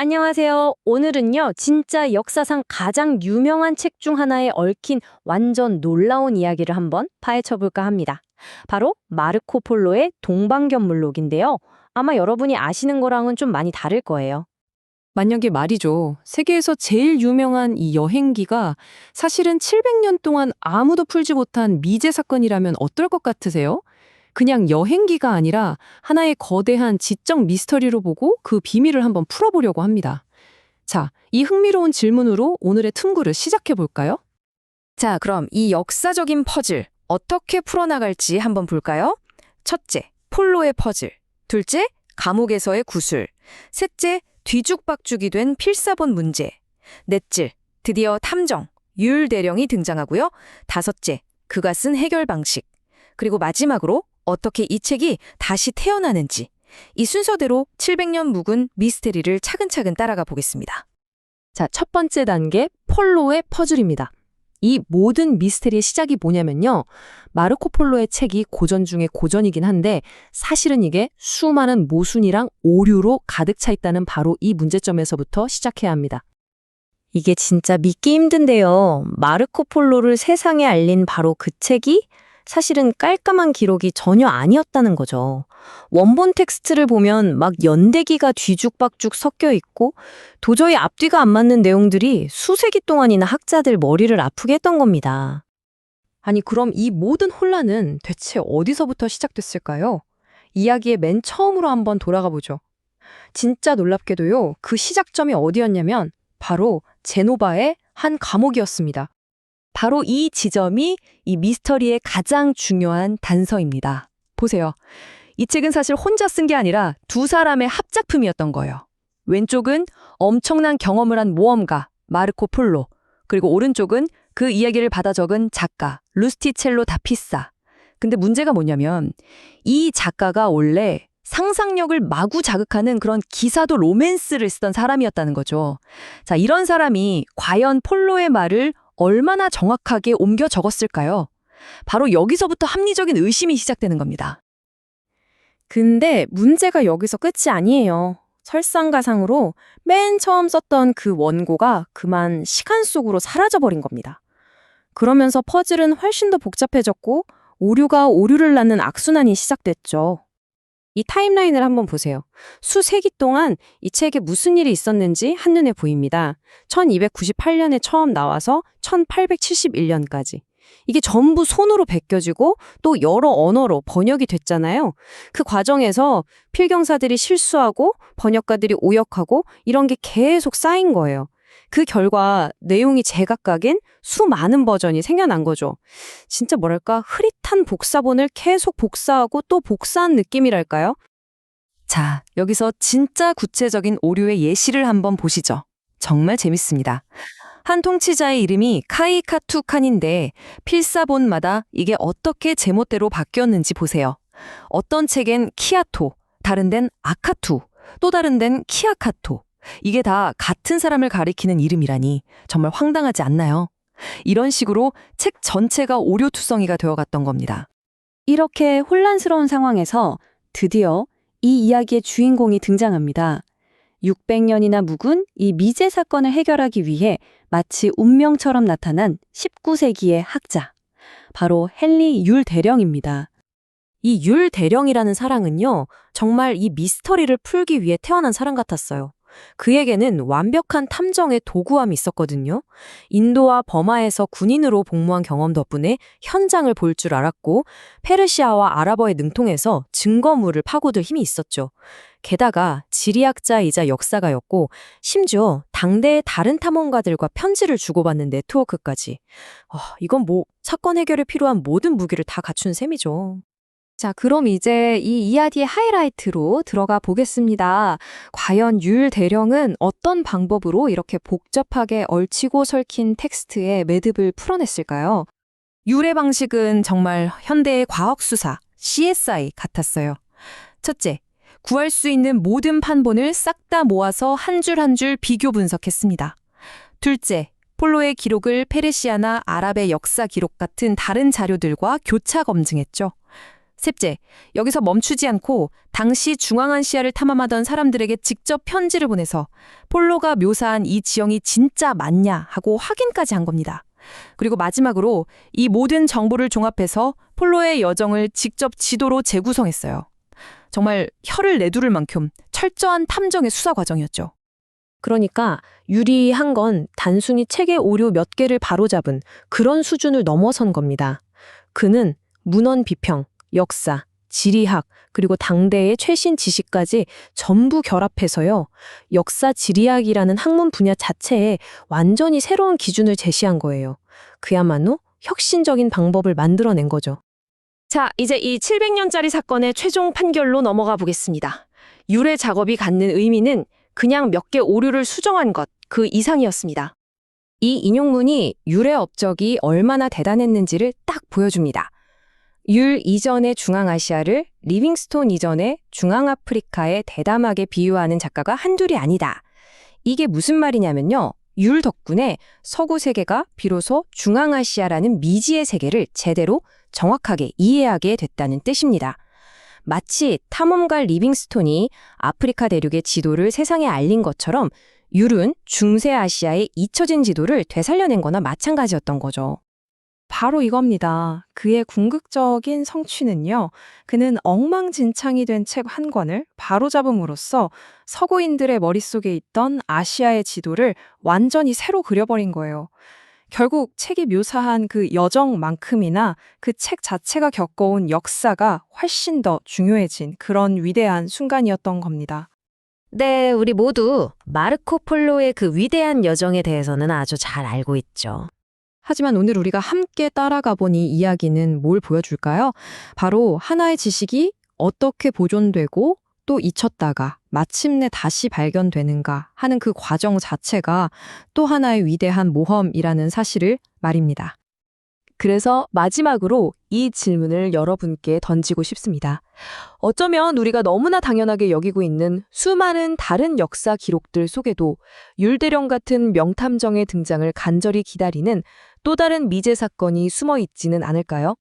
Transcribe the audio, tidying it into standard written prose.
안녕하세요. 오늘은요, 진짜 역사상 가장 유명한 책 중 하나에 얽힌 완전 놀라운 이야기를 한번 파헤쳐 볼까 합니다. 바로 마르코 폴로의 동방견물록인데요. 아마 여러분이 아시는 거랑은 좀 많이 다를 거예요. 만약에 말이죠. 세계에서 제일 유명한 이 여행기가 사실은 700년 동안 아무도 풀지 못한 미제 사건이라면 어떨 것 같으세요? 그냥 여행기가 아니라 하나의 거대한 지적 미스터리로 보고 그 비밀을 한번 풀어보려고 합니다. 자, 이 흥미로운 질문으로 오늘의 tum구를 시작해 볼까요? 자, 그럼 이 역사적인 퍼즐 어떻게 풀어나갈지 한번 볼까요? 첫째, 폴로의 퍼즐. 둘째, 감옥에서의 구술. 셋째, 뒤죽박죽이 된 필사본 문제. 넷째, 드디어 탐정, 율대령이 등장하고요. 다섯째, 그가 쓴 해결 방식. 그리고 마지막으로 어떻게 이 책이 다시 태어나는지. 이 순서대로 700년 묵은 미스테리를 차근차근 따라가 보겠습니다. 자, 첫 번째 단계, 폴로의 퍼즐입니다. 이 모든 미스테리의 시작이 뭐냐면요. 마르코 폴로의 책이 고전 중에 고전이긴 한데 사실은 이게 수많은 모순이랑 오류로 가득 차 있다는 바로 이 문제점에서부터 시작해야 합니다. 이게 진짜 믿기 힘든데요. 마르코 폴로를 세상에 알린 바로 그 책이 사실은 깔끔한 기록이 전혀 아니었다는 거죠. 원본 텍스트를 보면 막 연대기가 뒤죽박죽 섞여 있고 도저히 앞뒤가 안 맞는 내용들이 수세기 동안이나 학자들 머리를 아프게 했던 겁니다. 아니, 그럼 이 모든 혼란은 대체 어디서부터 시작됐을까요? 이야기의 맨 처음으로 한번 돌아가 보죠. 진짜 놀랍게도요, 그 시작점이 어디였냐면 바로 제노바의 한 감옥이었습니다. 바로 이 지점이 이 미스터리의 가장 중요한 단서입니다. 보세요. 이 책은 사실 혼자 쓴 게 아니라 두 사람의 합작품이었던 거예요. 왼쪽은 엄청난 경험을 한 모험가 마르코 폴로, 그리고 오른쪽은 그 이야기를 받아 적은 작가 루스티첼로 다 피사. 근데 문제가 뭐냐면 이 작가가 원래 상상력을 마구 자극하는 그런 기사도 로맨스를 쓰던 사람이었다는 거죠. 자, 이런 사람이 과연 폴로의 말을 얼마나 정확하게 옮겨 적었을까요? 바로 여기서부터 합리적인 의심이 시작되는 겁니다. 근데 문제가 여기서 끝이 아니에요. 설상가상으로 맨 처음 썼던 그 원고가 그만 시간 속으로 사라져버린 겁니다. 그러면서 퍼즐은 훨씬 더 복잡해졌고 오류가 오류를 낳는 악순환이 시작됐죠. 이 타임라인을 한번 보세요. 수세기 동안 이 책에 무슨 일이 있었는지 한눈에 보입니다. 1298년에 처음 나와서 1871년까지. 이게 전부 손으로 베껴지고 또 여러 언어로 번역이 됐잖아요. 그 과정에서 필경사들이 실수하고 번역가들이 오역하고 이런 게 계속 쌓인 거예요. 그 결과 내용이 제각각인 수많은 버전이 생겨난 거죠. 진짜 뭐랄까 흐릿한 복사본을 계속 복사하고 또 복사한 느낌이랄까요? 자, 여기서 진짜 구체적인 오류의 예시를 한번 보시죠. 정말 재밌습니다. 한 통치자의 이름이 카이카투 칸인데 필사본마다 이게 어떻게 제멋대로 바뀌었는지 보세요. 어떤 책엔 키아토, 다른 데는 아카투, 또 다른 데는 키아카토. 이게 다 같은 사람을 가리키는 이름이라니 정말 황당하지 않나요? 이런 식으로 책 전체가 오류투성이가 되어갔던 겁니다. 이렇게 혼란스러운 상황에서 드디어 이 이야기의 주인공이 등장합니다. 600년이나 묵은 이 미제 사건을 해결하기 위해 마치 운명처럼 나타난 19세기의 학자. 바로 헨리 율 대령입니다. 이 율 대령이라는 사람은요, 정말 이 미스터리를 풀기 위해 태어난 사람 같았어요. 그에게는 완벽한 탐정의 도구함이 있었거든요. 인도와 버마에서 군인으로 복무한 경험 덕분에 현장을 볼 줄 알았고 페르시아와 아랍어에 능통해서 증거물을 파고들 힘이 있었죠. 게다가 지리학자이자 역사가였고 심지어 당대의 다른 탐험가들과 편지를 주고받는 네트워크까지. 이건 뭐 사건 해결에 필요한 모든 무기를 다 갖춘 셈이죠. 자, 그럼 이제 이 이야기의 하이라이트로 들어가 보겠습니다. 과연 율 대령은 어떤 방법으로 이렇게 복잡하게 얽히고 설킨 텍스트의 매듭을 풀어냈을까요? 율의 방식은 정말 현대의 과학수사, CSI 같았어요. 첫째, 구할 수 있는 모든 판본을 싹 다 모아서 한 줄 한 줄 비교 분석했습니다. 둘째, 폴로의 기록을 페르시아나 아랍의 역사 기록 같은 다른 자료들과 교차 검증했죠. 셋째, 여기서 멈추지 않고 당시 중앙아시아를 탐험하던 사람들에게 직접 편지를 보내서 폴로가 묘사한 이 지형이 진짜 맞냐 하고 확인까지 한 겁니다. 그리고 마지막으로 이 모든 정보를 종합해서 폴로의 여정을 직접 지도로 재구성했어요. 정말 혀를 내두를 만큼 철저한 탐정의 수사 과정이었죠. 그러니까 유리한 건 단순히 책의 오류 몇 개를 바로잡은 그런 수준을 넘어선 겁니다. 그는 문헌 비평, 역사, 지리학, 그리고 당대의 최신 지식까지 전부 결합해서요. 역사 지리학이라는 학문 분야 자체에 완전히 새로운 기준을 제시한 거예요. 그야말로 혁신적인 방법을 만들어낸 거죠. 자, 이제 이 700년짜리 사건의 최종 판결로 넘어가 보겠습니다. 유래 작업이 갖는 의미는 그냥 몇 개 오류를 수정한 것, 그 이상이었습니다. 이 인용문이 율의 업적이 얼마나 대단했는지를 딱 보여줍니다. 율 이전의 중앙아시아를 리빙스톤 이전의 중앙아프리카에 대담하게 비유하는 작가가 한둘이 아니다. 이게 무슨 말이냐면요. 율 덕분에 서구 세계가 비로소 중앙아시아라는 미지의 세계를 제대로 정확하게 이해하게 됐다는 뜻입니다. 마치 탐험가 리빙스톤이 아프리카 대륙의 지도를 세상에 알린 것처럼 율은 중세아시아의 잊혀진 지도를 되살려낸 거나 마찬가지였던 거죠. 바로 이겁니다. 그의 궁극적인 성취는요. 그는 엉망진창이 된 책 한 권을 바로잡음으로써 서구인들의 머릿속에 있던 아시아의 지도를 완전히 새로 그려버린 거예요. 결국 책이 묘사한 그 여정만큼이나 그 책 자체가 겪어온 역사가 훨씬 더 중요해진 그런 위대한 순간이었던 겁니다. 네, 우리 모두 마르코 폴로의 그 위대한 여정에 대해서는 아주 잘 알고 있죠. 하지만 오늘 우리가 함께 따라가 보니 이야기는 뭘 보여줄까요? 바로 하나의 지식이 어떻게 보존되고 또 잊혔다가 마침내 다시 발견되는가 하는 그 과정 자체가 또 하나의 위대한 모험이라는 사실을 말입니다. 그래서 마지막으로 이 질문을 여러분께 던지고 싶습니다. 어쩌면 우리가 너무나 당연하게 여기고 있는 수많은 다른 역사 기록들 속에도 율대령 같은 명탐정의 등장을 간절히 기다리는 또 다른 미제 사건이 숨어 있지는 않을까요?